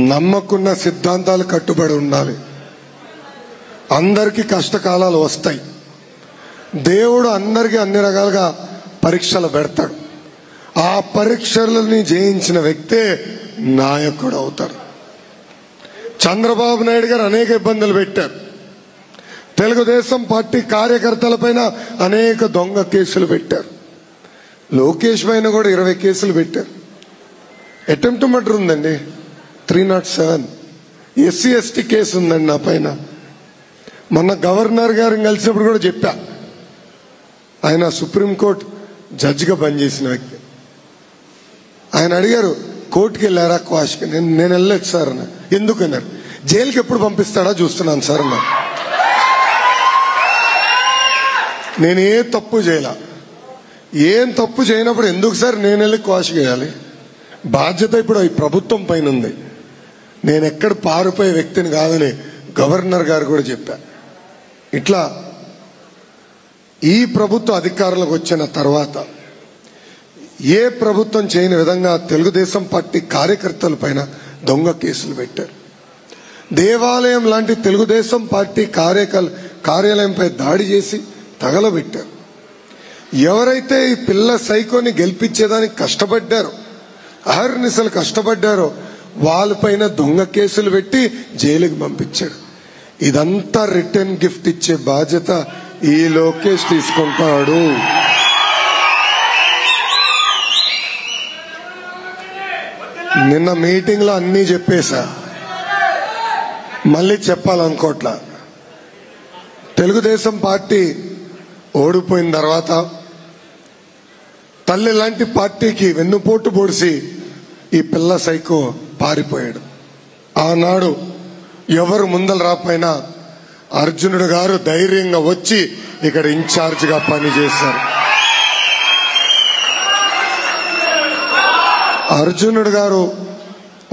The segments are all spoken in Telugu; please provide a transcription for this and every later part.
నమ్మకున్న సిద్ధాంతాలు కట్టుబడి ఉండాలి. అందరికీ కష్టకాలాలు వస్తాయి. దేవుడు అందరికీ అన్ని రకాలుగా పరీక్షలు పెడతాడు. ఆ పరీక్షలని జయించిన వ్యక్తే నాయకుడు అవుతారు. చంద్రబాబు నాయుడు గారు అనేక ఇబ్బందులు పెట్టారు. తెలుగుదేశం పార్టీ కార్యకర్తలపైన అనేక దొంగ కేసులు పెట్టారు. లోకేష్ పైన కూడా 20 కేసులు పెట్టారు. అటెంప్ట్ మర్డర్ ఉందండి, 307. SC ST కేసు ఉందండి నా పైన. మొన్న గవర్నర్ గారిని కలిసినప్పుడు కూడా చెప్పా, ఆయన సుప్రీంకోర్టు జడ్జిగా పనిచేసిన వ్యక్తి. ఆయన అడిగారు, కోర్టుకి వెళ్ళారా క్వాష్కి? నేను వెళ్ళలేదు సార్ అన్న. ఎందుకన్నారు? జైలుకి ఎప్పుడు పంపిస్తాడా చూస్తున్నాను సార్ అన్న. నేను ఏ తప్పు చేయలా. ఏం తప్పు చేయనప్పుడు ఎందుకు సార్ నేను వెళ్ళి క్వాష్ చేయాలి? బాధ్యత ఇప్పుడు ఈ ప్రభుత్వం పైన ఉంది. నేను ఎక్కడ పారిపోయే వ్యక్తిని కాదని గవర్నర్ గారు కూడా చెప్పా. ఇట్లా ఈ ప్రభుత్వ అధికారులకు వచ్చిన తర్వాత ఏ ప్రభుత్వం చేయని విధంగా తెలుగుదేశం పార్టీ కార్యకర్తల పైన దొంగ కేసులు పెట్టారు. దేవాలయం లాంటి తెలుగుదేశం పార్టీ కార్యాలయంపై దాడి చేసి తగలబెట్టారు. ఎవరైతే ఈ పిల్ల సైకోని గెలిపించేదానికి కష్టపడ్డారో, అహర్నిశలు కష్టపడ్డారో వాళ్ళపైన దొంగ కేసులు పెట్టి జైలుకి పంపించాడు. ఇదంతా రిటర్న్ గిఫ్ట్ ఇచ్చే బాధ్యత ఈ లోకేష్ తీసుకుంటాడు. నిన్న మీటింగ్ లో అన్నీ చెప్పేశా, మళ్ళీ చెప్పాలనుకోట్లా. తెలుగుదేశం పార్టీ ఓడిపోయిన తర్వాత తల్లి లాంటి పార్టీకి వెన్నుపోటు పొడిసి ఈ పిల్ల సైకో పారిపోయాడు. ఆనాడు ఎవరు ముందలు రాపోయినా అర్జునుడు గారు ధైర్యంగా వచ్చి ఇక్కడ ఇన్ఛార్జ్ గా పనిచేశారు. అర్జునుడు గారు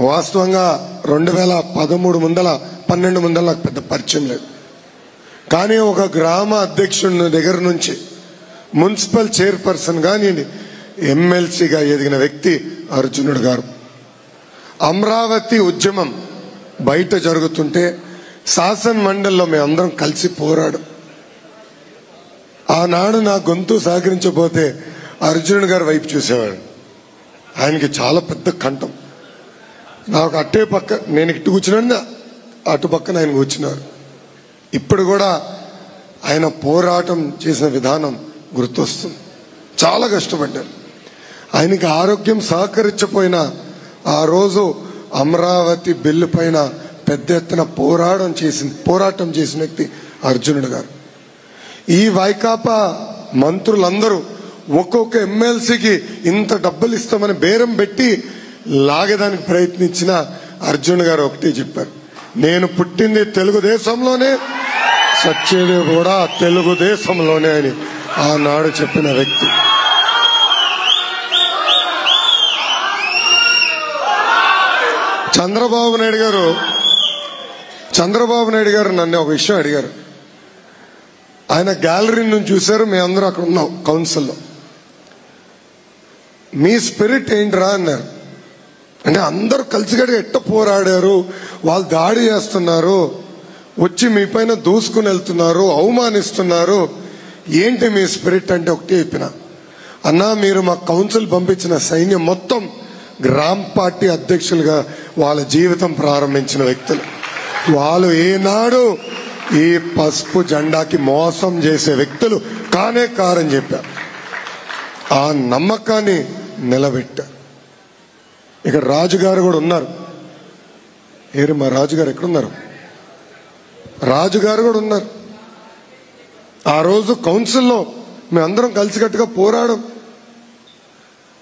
వాస్తవంగా 2013 ముందల 12 ముందల నాకు పెద్ద పరిచయం లేదు. కానీ ఒక గ్రామ అధ్యక్షుడి దగ్గర నుంచి మున్సిపల్ చైర్పర్సన్ గా నేను ఎమ్మెల్సీగా ఎదిగిన వ్యక్తి అర్జునుడు గారు. అమరావతి ఉద్యమం బయట జరుగుతుంటే శాసన మండలిలో మేమందరం కలిసి పోరాడు. ఆనాడు నా గొంతు సహకరించకపోతే అర్జునుడు గారి వైపు చూసేవాడు. ఆయనకి చాలా పెద్ద కంఠం. నాకు అట్టే పక్క, నేను ఇటు కూర్చున్నా, అటు పక్కన ఆయన కూర్చున్నారు. ఇప్పుడు కూడా ఆయన పోరాటం చేసిన విధానం గుర్తొస్తుంది. చాలా కష్టపడ్డారు. ఆయనకి ఆరోగ్యం సహకరించపోయినా ఆ రోజు అమరావతి బిల్లు పైన పెద్ద ఎత్తున పోరాటం చేసిన వ్యక్తి అర్జునుడు గారు. ఈ వైకాపా మంత్రులందరూ ఒక్కొక్క ఎమ్మెల్సీకి ఇంత డబ్బులు ఇస్తామని బేరం పెట్టి లాగేదానికి ప్రయత్నించిన అర్జున్ గారు ఒకటే చెప్పారు, నేను పుట్టింది తెలుగుదేశంలోనే, సచ్చేది కూడా తెలుగుదేశంలోనే అని ఆనాడు చెప్పిన వ్యక్తి. చంద్రబాబు నాయుడు గారు నన్ను ఒక విషయం అడిగారు. ఆయన గ్యాలరీ నుంచి చూశారు, మేమందరం అక్కడ ఉన్నాం కౌన్సిల్లో. మీ స్పిరిట్ ఏంట్రా అన్నారు. అంటే అందరూ కలిసిగడిగా ఎట్ట పోరాడారు, వాళ్ళు దాడి చేస్తున్నారు, వచ్చి మీ పైన దూసుకుని వెళ్తున్నారు, అవమానిస్తున్నారు, ఏంటి మీ స్పిరిట్ అంటే ఒకటే చెప్పిన, అన్నా మీరు మా కౌన్సిల్ పంపించిన సైన్యం మొత్తం గ్రామ పార్టీ అధ్యక్షులుగా వాళ్ళ జీవితం ప్రారంభించిన వ్యక్తులు. వాళ్ళు ఏనాడు ఈ పసుపు జెండాకి మోసం చేసే వ్యక్తులు కానే కారని చెప్పారు. ఆ నమ్మకాన్ని నిలబెట్టారు. ఇక్కడ రాజుగారు కూడా ఉన్నారు. మా రాజుగారు ఎక్కడున్నారు? రాజుగారు కూడా ఉన్నారు. ఆ రోజు కౌన్సిల్లో మేమందరం కలిసికట్టుగా పోరాడం